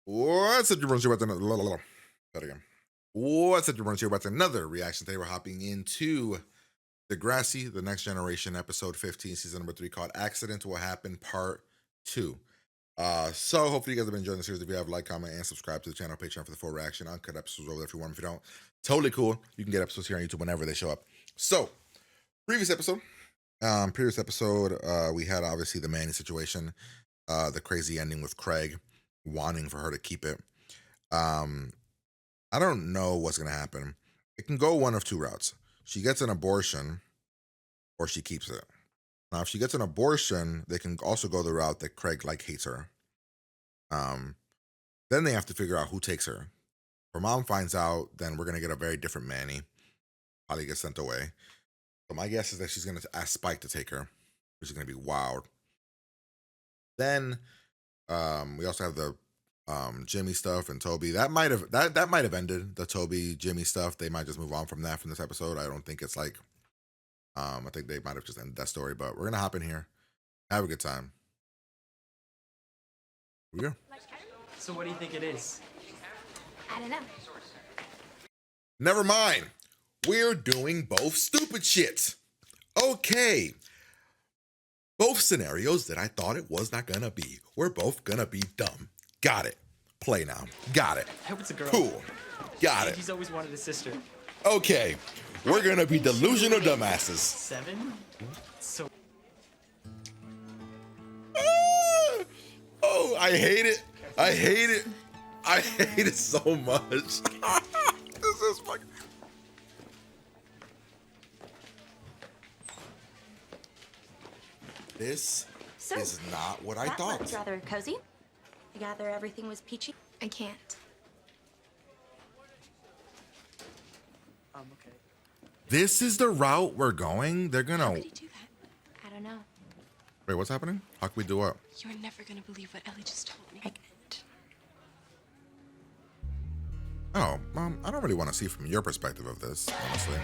What's up, everyone? About another. That again. What's up, everyone? About another reaction. Today we're hopping into Degrassi, the Next Generation, episode 15, season number 3, called "Accident Will Happen" Part 2. So hopefully you guys have been enjoying the series. If you have, like, comment, and subscribe to the channel, Patreon for the full reaction. Uncut episodes over there if you want. If you don't, totally cool. You can get episodes here on YouTube whenever they show up. So, previous episode, we had obviously the Manny situation, the crazy ending with Craig wanting for her to keep it. I don't know what's gonna happen. It can go one of two routes. She gets an abortion, or she keeps it. Now, if she gets an abortion, they can also go the route that Craig hates her. Then they have to figure out who takes her. Her mom finds out, then we're gonna get a very different Manny. Probably get sent away. So my guess is that she's gonna ask Spike to take her, which is gonna be wild. Then we also have the Jimmy stuff and Toby. That might have ended the Toby Jimmy stuff. They might just move on from this episode. I don't think it's like I think they might have just ended that story, but we're gonna hop in here, have a good time. Here we go. So what do you think it is? I don't know. Never mind. We're doing both stupid shits. Okay. Both scenarios that I thought it was not gonna be. We're both gonna be dumb. Got it. Play now. Got it. I hope it's a girl. Cool. Got it. He's always wanted a sister. Okay. We're gonna be delusional dumbasses. 7? So Oh, I hate it. I hate it. I hate it so much. This is fucking. This So, is not what I that thought. looked rather cozy. I gather everything was peachy. I can't. okay. This is the route we're going. They're How gonna. could he do that? I don't know. Wait, what's happening? How can we do what? You're never gonna believe what Ellie just told me. Pregnant. Oh, I don't really want to see from your perspective of this, honestly.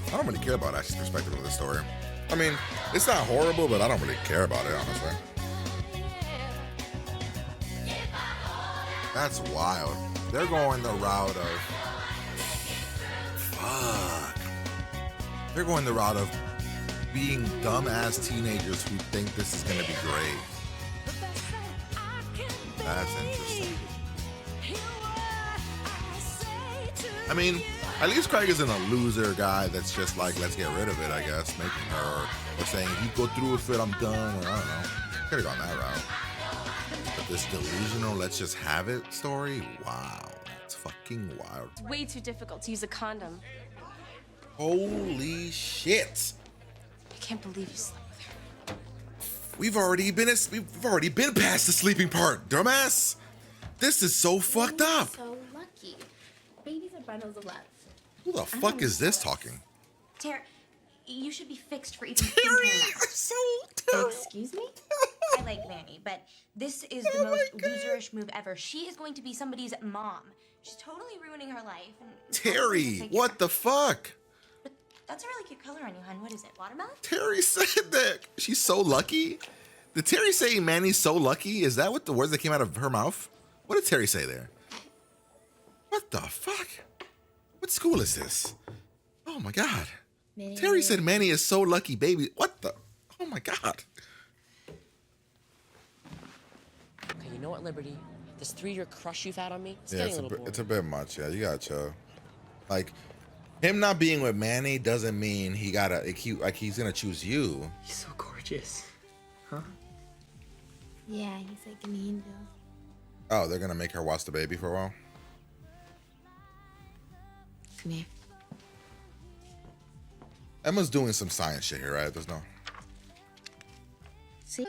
I don't really care about Ashley's perspective of this story. I mean, it's not horrible, but I don't really care about it, honestly. That's wild. They're going the route of... Fuck. They're going the route of being dumbass teenagers who think this is going to be great. That's interesting. I mean, at least Craig isn't a loser guy that's just like, let's get rid of it, I guess, making her, or saying, if you go through with it, I'm done, or I don't know. Could have gone that route. But this delusional, let's just have it story, wow, that's fucking wild. It's way too difficult to use a condom. Holy shit. I can't believe you slept with her. We've already been past the sleeping part, dumbass. This is so fucked up. So lucky. Babies are bundles of love. Who the fuck is this talking? Tara, you should be fixed for even Terry, thinking that. so terrible. Excuse me? I like Manny, but this is the most loserish move ever. She is going to be somebody's mom. She's totally ruining her life. And Terry, what the fuck? But that's a really cute color on you, hon. What is it, watermelon? Terry said that she's so lucky. Did Terry say Manny's so lucky? Is that what the words that came out of her mouth? What did Terry say there? What the fuck? What school is this? Oh my God. Manny. Terry said Manny is so lucky, baby. What the? Oh my God. Okay, you know what, Liberty? This 3-year crush you've had on me, it's Yeah, getting a little boring. it's a bit much. Yeah, you gotta chill. Like, him not being with Manny doesn't mean he gotta, he's gonna choose you. He's so gorgeous. Huh? Yeah, he's like an angel. Oh, they're gonna make her watch the baby for a while? Come here. Emma's doing some science shit here, right? There's no... See?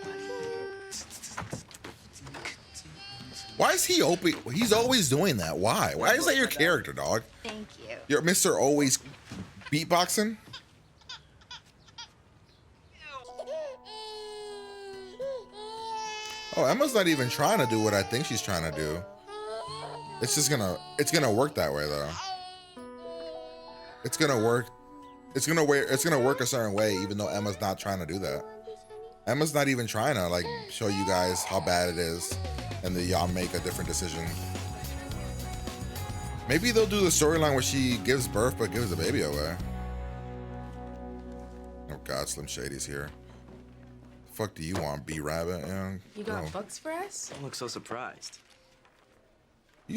Why is he open? He's always doing that. Why? Why is that your character, dog? Thank you. You're Mr. Always beatboxing? Oh, Emma's not even trying to do what I think she's trying to do. It's gonna work that way though. It's gonna work. It's gonna work a certain way, even though Emma's not trying to do that. Emma's not even trying to like show you guys how bad it is. and then y'all make a different decision. Maybe they'll do the storyline where she gives birth but gives the baby away. Oh God, Slim Shady's here. The fuck do you want, B-Rabbit? You got books for us? Don't look so surprised. You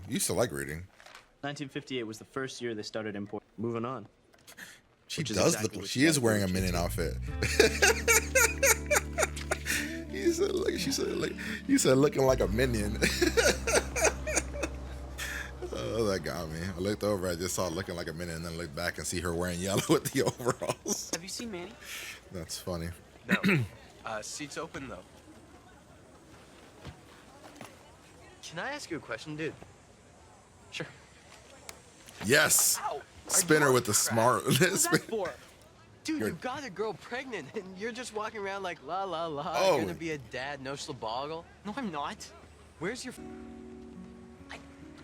used to like reading. 1958 was the first year they started importing. Moving on. She Which is does exactly look. what She you is gotta wearing a do, Minion outfit. He said, look, she said, like, you said, looking like a minion. Oh, that got me. I looked over, I just saw it looking like a minion, and then looked back and see her wearing yellow with the overalls. Have you seen Manny? That's funny. No. Seat's open though. Can I ask you a question, dude? Sure. Yes. Ow! Spinner with the smart. What's that for? Dude, You're- you got a girl pregnant, and you're just walking around like la la la. Oh. Gonna be a dad, no slaboggle. No, I'm not. Where's your?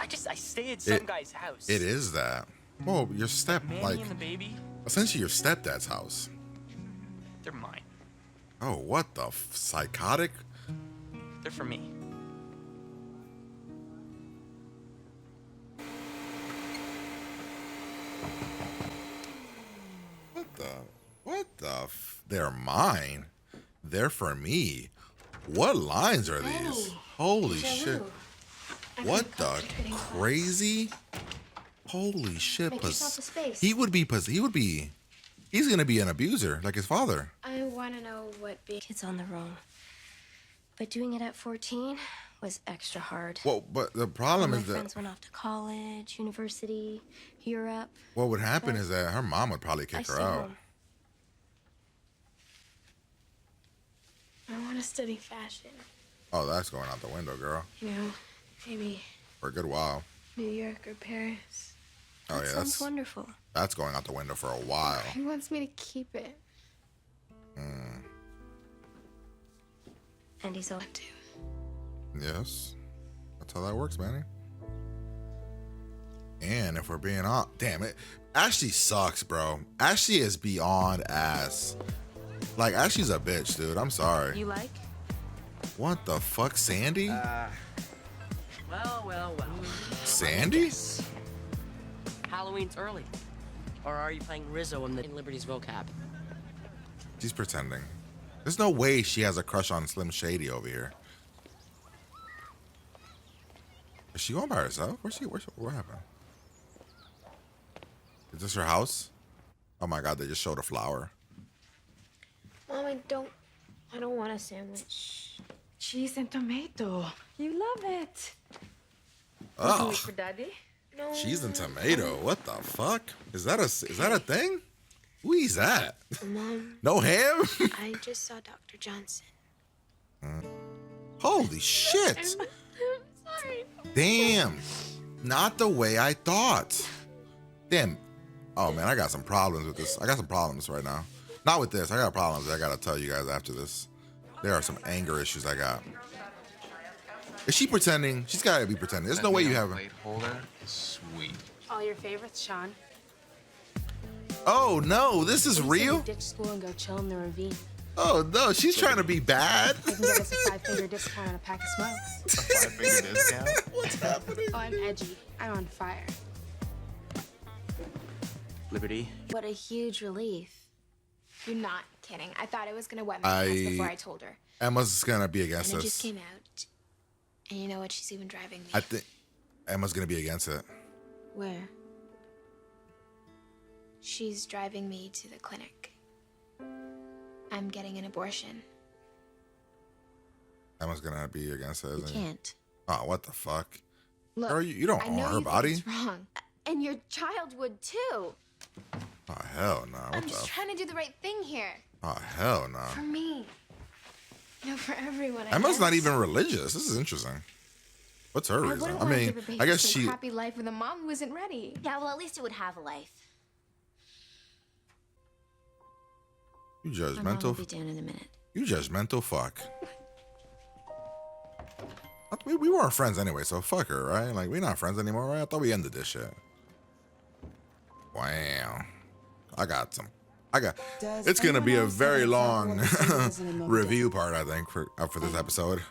I stay at some guy's house. It is that. Well, your Manny like and the baby, essentially your stepdad's house. they're mine. Oh, what the psychotic? They're for me. They're mine. They're for me. What lines are these? Holy shit. What the crazy? Holy shit. Make yourself a space. He's gonna be an abuser like his father. I want to know what being kids on their own. But doing it at 14 was extra hard. Well, but the All problem my is that friends went off to college, university, Europe. what would happen is that her mom would probably I kick her stayed out. home. I want to study fashion. Oh, that's going out the window, girl. You know, maybe For a good while. New York or Paris. Oh That yeah, sounds wonderful. that's going out the window for a while. He wants me to keep it. And he's old too. Yes. That's how that works, Manny. And if we're being honest, damn it. Ashley sucks, bro. Ashley is beyond ass. Like, Ashley's a bitch, dude. I'm sorry. You like? What the fuck, Sandy? Well. Sandy? Halloween's early. Or are you playing Rizzo in Liberty's vocab? She's pretending. There's no way she has a crush on Slim Shady over here. Is she going by herself? What happened? Is this her house? Oh my God, they just showed a flower. Mom, I don't want a sandwich. Cheese and tomato. You love it. Oh, For Daddy? No. cheese and tomato. What the fuck? Is that a thing? Who is that? Mom, No ham? I just saw Dr. Johnson. Holy shit. Sorry. Damn. Not the way I thought. Damn. Oh man, I got some problems with this. I got some problems right now. Not with this. I got problems that I gotta tell you guys after this. There are some anger issues I got. Is she pretending? She's gotta be pretending. There's no way you have. Plate holder is sweet. All your favorites, Sean. Oh no, this is real? Ditch school and go chill in the ravine. Oh no, she's trying to be bad. I can get us a 5-finger discount on a pack of smokes. A 5-finger discount. What's happening? Oh, I'm edgy. I'm on fire. Liberty. What a huge relief. You're not kidding. I thought I was gonna wet my pants before I told her. Emma's gonna be against And it this. just came out. And you know what? She's even driving me. I think Emma's gonna be against it. Where? She's driving me to the clinic. I'm getting an abortion. Emma's gonna be against it. You Isn't she? can't. Oh, what the fuck? Look, Girl, you don't I own know her you think body. it's wrong. And your child would too. Oh hell no. What I'm the? just trying to do the right thing here. Oh hell no. For me. You know, for everyone. I Emma's not guess. even religious. This is interesting. What's her I reason? wouldn't I want to mean, give a baby I guess some she. crappy life with a mom who isn't ready. Yeah, well, at least it would have a life. You My mom will judgmental. be down in a minute. You judgmental fuck. We weren't friends anyway, so fuck her, right? Like, we're not friends anymore, right? I thought we ended this shit. Wow. It's gonna be a very long review part, I think, for this episode.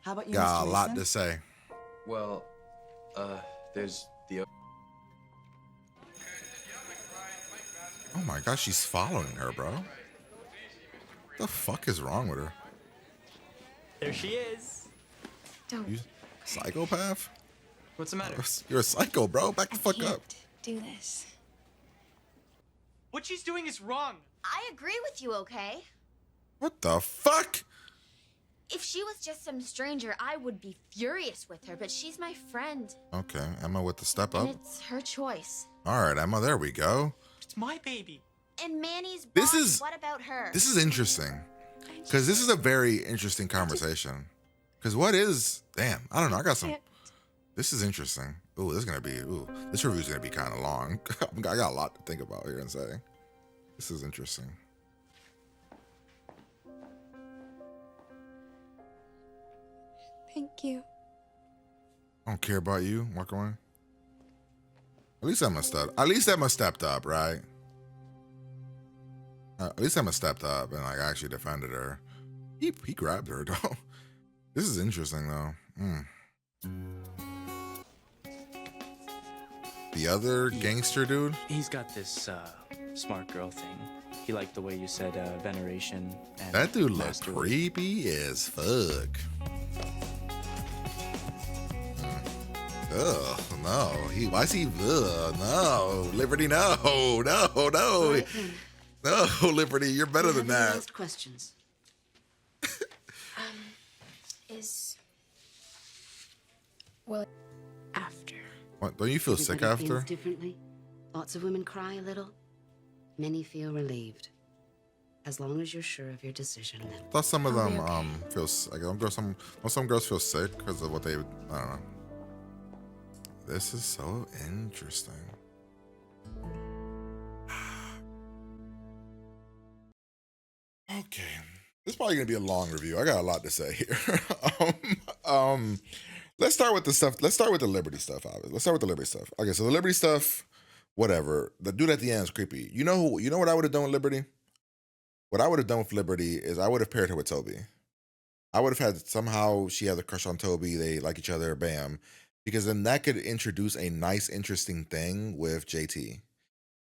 How about you, Got Mr. a lot Mason? to say. Well, there's the. Oh my gosh, she's following her, bro. What the fuck is wrong with her? There she is. Don't. You psychopath? What's the matter? You're a psycho, bro. Back the fuck can't up. do this. What she's doing is wrong. I agree with you, okay? What the fuck? If she was just some stranger, I would be furious with her, but she's my friend. Okay, Emma with the step up. And it's her choice. All right, Emma, there we go. It's my baby. And Manny's This boss, is- what about her? This is interesting. Because this is a very interesting conversation. Because what is... Damn, I don't know. I got some... This is interesting. Ooh, this is going to be... Ooh, this review's going to be kind of long. I got a lot to think about here and say. This is interesting. Thank you. I don't care about you. Walk away. At least Emma stepped up, right? At least Emma stepped up and like actually defended her. He grabbed her though. This is interesting though. The other gangster dude. He's got this smart girl thing. He liked the way you said veneration. And That dude looks mastery. creepy as fuck. Ugh, no. Why is he? Ugh, no, Liberty, no. Right then. No, Liberty, you're better than Have any that. last questions? Well, After. What, don't you feel sick Everybody after? feels differently. Lots of women cry a little. Many feel relieved. As long as you're sure of your decision. I thought some of them feel like some girls feel sick because of what they I don't know. This is so interesting. Okay, this is probably gonna be a long review. I got a lot to say here. Let's start with the stuff. Let's start with the Liberty stuff. Let's start with the Liberty stuff. Okay, so the Liberty stuff, whatever. The dude at the end is creepy. You know what I would have done with Liberty? What I would have done with Liberty is I would have paired her with Toby. I would have had somehow she has a crush on Toby. They like each other, bam. Because then that could introduce a nice, interesting thing with JT.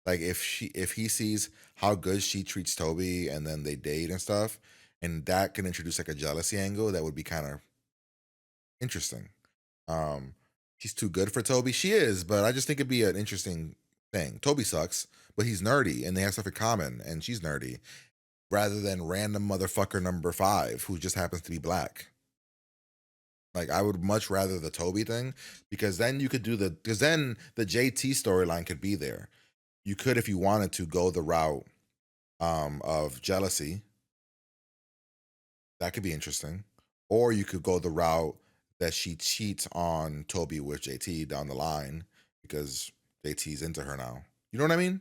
Like if he sees how good she treats Toby and then they date and stuff, and that can introduce like a jealousy angle that would be kind of interesting. She's too good for Toby. She is, but I just think it'd be an interesting thing. Toby sucks, but he's nerdy and they have stuff in common and she's nerdy. Rather than random motherfucker number 5 who just happens to be black. Like I would much rather the Toby thing because then you could do because then the JT storyline could be there. You could, if you wanted to, go the route of jealousy. That could be interesting. Or you could go the route that she cheats on Toby with JT down the line because JT's into her now. You know what I mean?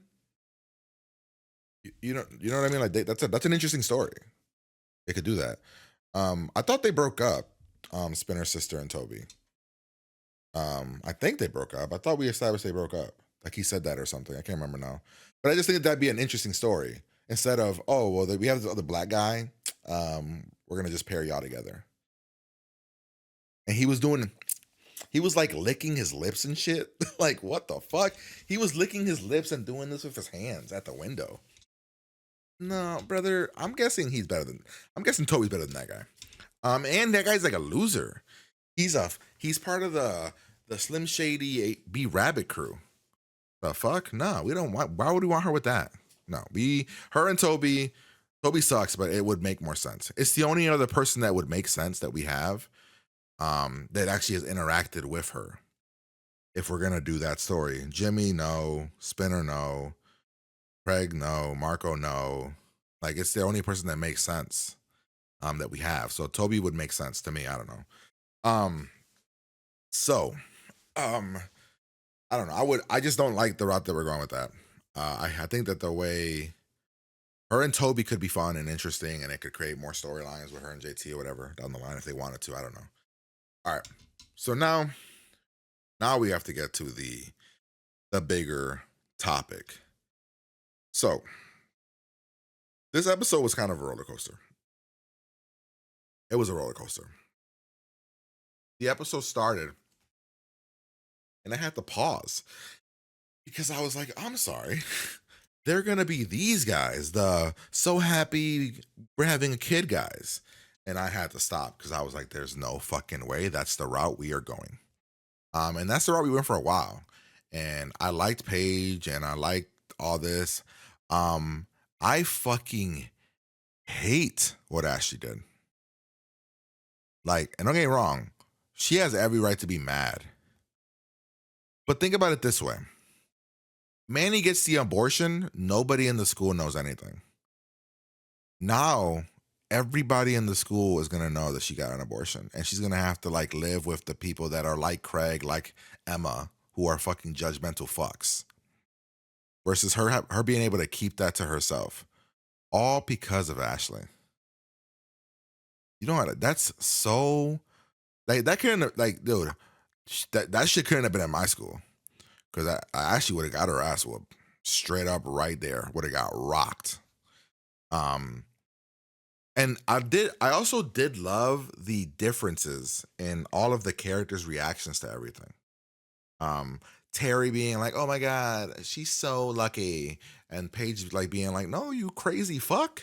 You know what I mean? Like that's an interesting story. They could do that. I thought they broke up, Spinner's sister and Toby. I think they broke up. I thought we established they broke up. Like he said that or something. I can't remember now. But I just think that'd be an interesting story. Instead of, oh, well, we have this other black guy. We're gonna just pair y'all together. And he was like licking his lips and shit. Like, what the fuck? He was licking his lips and doing this with his hands at the window. No, brother, I'm guessing Toby's better than that guy. And that guy's like a loser. He's part of the Slim Shady B Rabbit crew. The fuck? No, we don't want. Why would we want her with that? No, her and Toby sucks, but it would make more sense. It's the only other person that would make sense that we have, that actually has interacted with her. If we're gonna do that story, Jimmy, no. Spinner, no. Craig, no. Marco, no. Like it's the only person that makes sense, that we have. So Toby would make sense to me. I don't know. I don't know. I just don't like the route that we're going with that. I think that the way her and Toby could be fun and interesting, and it could create more storylines with her and JT or whatever down the line if they wanted to. I don't know. All right. So now we have to get to the bigger topic. So this episode was kind of a roller coaster. It was a roller coaster. the episode started and I had to pause because I was like, I'm sorry. They're going to be these guys, the so happy we're having a kid guys. And I had to stop because I was like, there's no fucking way that's the route we are going. And that's the route we went for a while. And I liked Paige and I liked all this. I fucking hate what Ashley did. Like, and don't get me wrong, she has every right to be mad. But think about it this way. Manny gets the abortion, nobody in the school knows anything. Now, everybody in the school is gonna know that she got an abortion. And she's gonna have to like live with the people that are like Craig, like Emma, who are fucking judgmental fucks. Versus her being able to keep that to herself. All because of Ashley. You know what? That's so like that couldn't like, dude, that shit couldn't have been at my school. Because I actually would have got her ass whooped straight up right there. Would have got rocked. And I also did love the differences in all of the characters' reactions to everything. Terry being like, "Oh my god, she's so lucky," and Paige like being like, "No, you crazy fuck."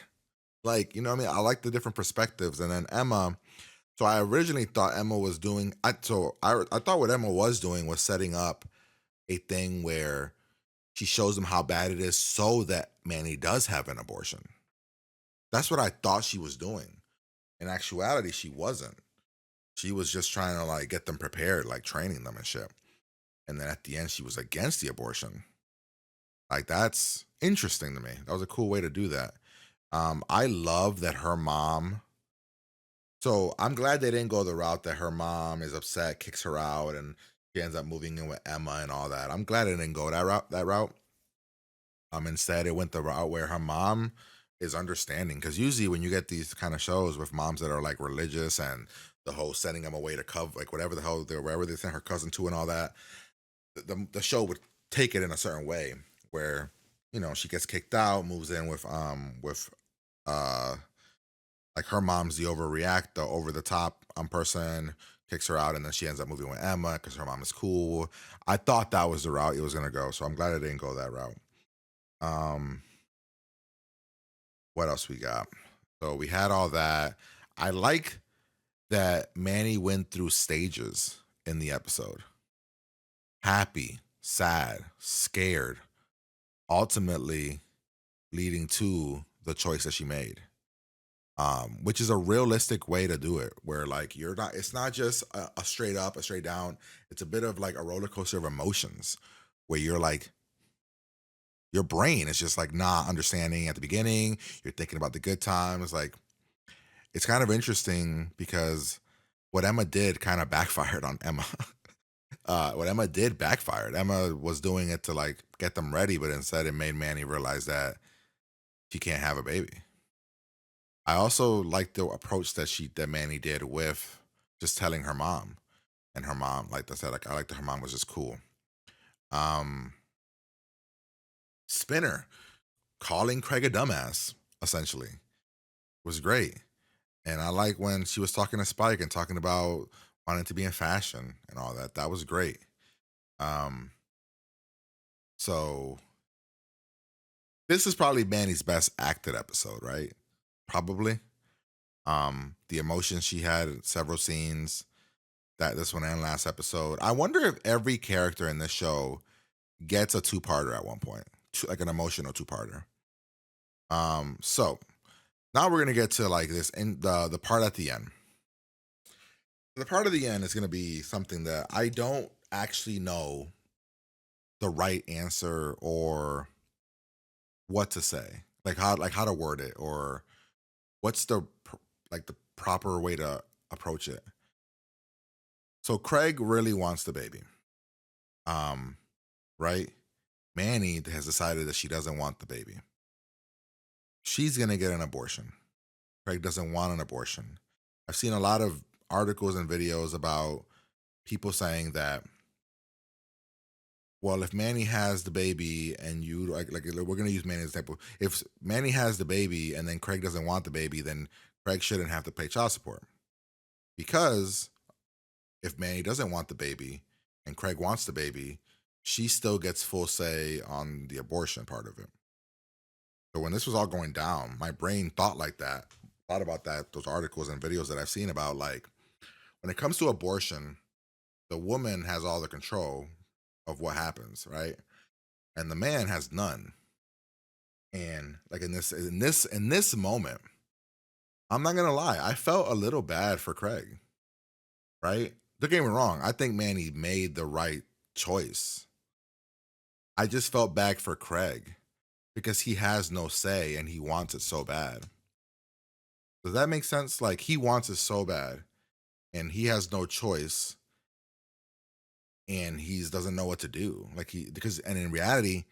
Like, you know what I mean? I like the different perspectives. And then Emma. So I originally thought Emma was doing. I thought what Emma was doing was setting up a thing where she shows him how bad it is so that Manny does have an abortion. That's what I thought she was doing. In actuality, she wasn't. She was just trying to like get them prepared, like training them and shit. And then at the end, she was against the abortion. Like, that's interesting to me. That was a cool way to do that. I love that her mom. So I'm glad they didn't go the route that her mom is upset, kicks her out, and she ends up moving in with Emma and all that. I'm glad it didn't go that route. Instead, it went the route where her mom is understanding. Because usually when you get these kind of shows with moms that are like religious and the whole sending them away to cover, like whatever the hell, wherever they sent her cousin to and all that, the show would take it in a certain way where, you know, she gets kicked out, moves in with like her mom's the overreact, the over the top person, kicks her out, and then she ends up moving with Emma because her mom is cool. I thought that was the route it was gonna go, so I'm glad it didn't go that route. What else we got? So we had all that. I like that Manny went through stages in the episode. Happy, sad, scared, ultimately leading to the choice that she made. Which is a realistic way to do it, where like it's not just a straight up, a straight down. It's a bit of like a roller coaster of emotions where you're like, your brain is just like not understanding at the beginning. You're thinking about the good times. Like, it's kind of interesting because what Emma did kind of backfired on Emma. What Emma did backfired. Emma was doing it to like get them ready, but instead it made Manny realize that she can't have a baby. I also like the approach that Manny did with just telling her mom, and her mom, like I said, like I like that her mom was just cool. Spinner calling Craig a dumbass essentially was great, and I like when she was talking to Spike and talking about wanting to be in fashion and all that. That was great. So this is probably Manny's best acted episode, right? Probably. The emotions she had in several scenes, that this one and last episode. I wonder if every character in this show gets a two-parter at one point, like an emotional two-parter. So now we're gonna get to like this in the part at the end. The part of the end is gonna be something that I don't actually know the right answer or what to say, like how to word it, or what's the proper way to approach it. So Craig really wants the baby. Right? Manny has decided that she doesn't want the baby. She's gonna get an abortion. Craig doesn't want an abortion. I've seen a lot of articles and videos about people saying that, well, if Manny has the baby and you like we're gonna use Manny as an example. If Manny has the baby and then Craig doesn't want the baby, then Craig shouldn't have to pay child support because if Manny doesn't want the baby and Craig wants the baby, she still gets full say on the abortion part of it. So when this was all going down, my brain thought like that, thought about that, those articles and videos that I've seen about, like, when it comes to abortion, the woman has all the control of what happens, right? And the man has none. And like in this moment, I'm not gonna lie, I felt a little bad for Craig, right? Don't get me wrong, I think Manny made the right choice. I just felt bad for Craig because he has no say and he wants it so bad. Does that make sense? Like, he wants it so bad and he has no choice and he doesn't know what to do. Like, and in reality,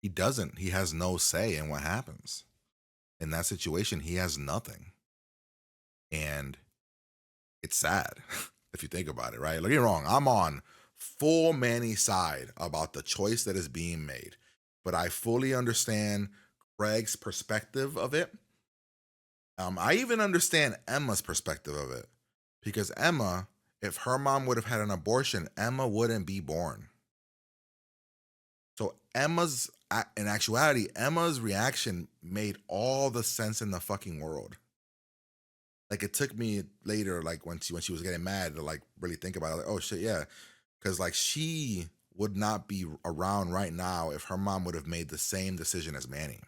he doesn't. He has no say in what happens. In that situation, he has nothing. And it's sad if you think about it, right? Don't get me wrong, I'm on full Manny side about the choice that is being made, but I fully understand Craig's perspective of it. I even understand Emma's perspective of it, because Emma, if her mom would have had an abortion, Emma wouldn't be born. So in actuality, Emma's reaction made all the sense in the fucking world. Like, it took me later, like when she was getting mad, to like really think about it. Like, oh shit, yeah, because like she would not be around right now if her mom would have made the same decision as Manny.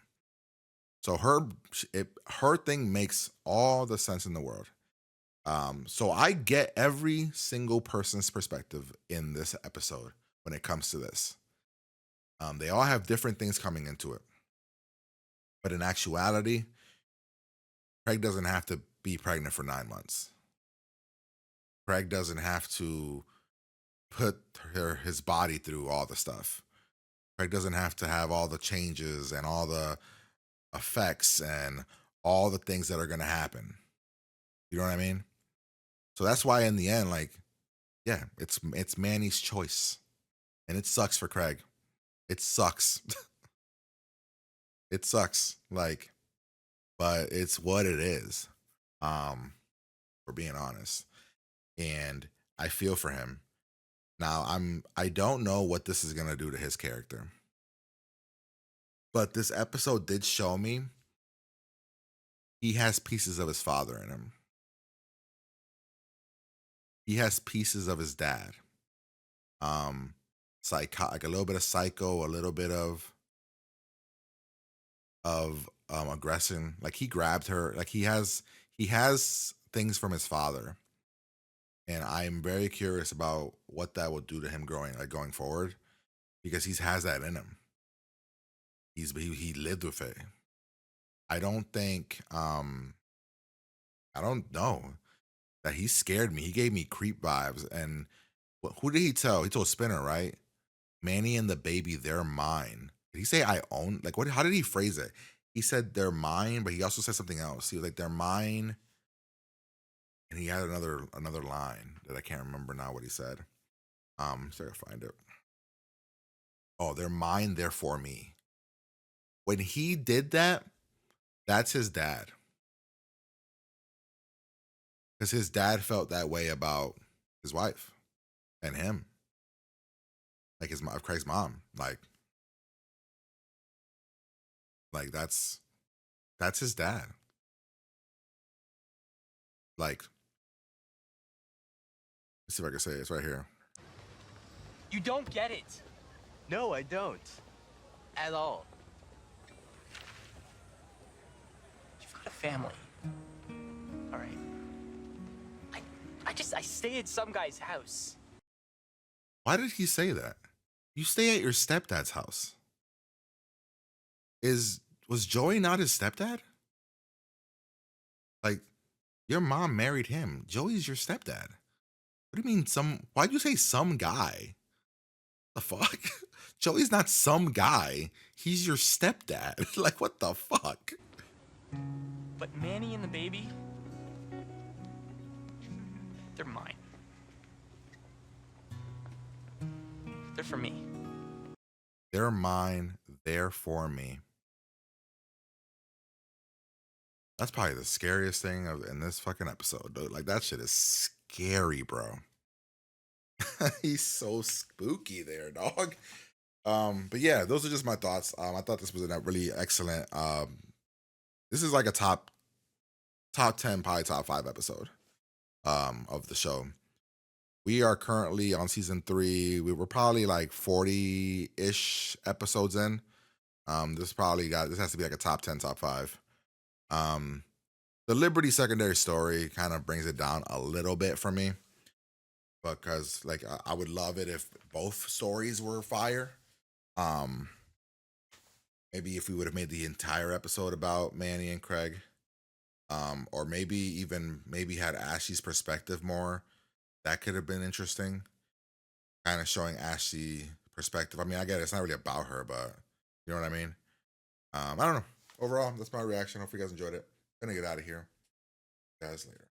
So her thing makes all the sense in the world. So I get every single person's perspective in this episode when it comes to this. They all have different things coming into it, but in actuality, Craig doesn't have to be pregnant for 9 months. Craig doesn't have to put his body through all the stuff. Craig doesn't have to have all the changes and all the effects and all the things that are going to happen. You know what I mean? So that's why in the end, like, yeah, it's Manny's choice. And it sucks for Craig. It sucks. It sucks. Like, but it's what it is. For being honest. And I feel for him. Now I don't know what this is gonna do to his character. But this episode did show me he has pieces of his father in him. He has pieces of his dad. Like a little bit of psycho, a little bit of aggression. Like, he grabbed her. Like, he has things from his father. And I'm very curious about what that will do to him going forward, because he has that in him. He lived with it. I don't think I don't know that he scared me. He gave me creep vibes. And who did he tell? He told Spinner, right? Manny and the baby, they're mine. Did he say I own? Like, what? How did he phrase it? He said they're mine, but he also said something else. He was like, they're mine. And he had another line that I can't remember now what he said. So I find it. Oh, they're mine, they're for me. When he did that, that's his dad. Because his dad felt that way about his wife and him. Like Craig's mom. Like that's his dad. Like, let's see if I can say it. It's right here. You don't get it. No, I don't. At all. You've got a family. All right. I stay at some guy's house. Why did he say that? You stay at your stepdad's house. Was Joey not his stepdad? Like, your mom married him. Joey's your stepdad. What do you mean why'd you say some guy? The fuck? Joey's not some guy. He's your stepdad. Like, what the fuck? But Manny and the baby, they're mine. They're for me. They're mine. They're for me. That's probably the scariest thing in this fucking episode, dude. Like, that shit is scary, bro. He's so spooky there, dog. But yeah, those are just my thoughts. I thought this was a really excellent. This is like a top 10, probably top 5 episode of the show. We are currently on season 3. We were probably like 40-ish episodes in. This has to be like a top 10, top 5. The Liberty secondary story kind of brings it down a little bit for me, because like I would love it if both stories were fire. Maybe if we would have made the entire episode about Manny and Craig, or maybe had Ashley's perspective more. That could have been interesting, kind of showing Ashley perspective. I mean, I get it, it's not really about her, but you know what I mean. I don't know. Overall, that's my reaction. Hope you guys enjoyed it. Gonna get out of here. Guys, later.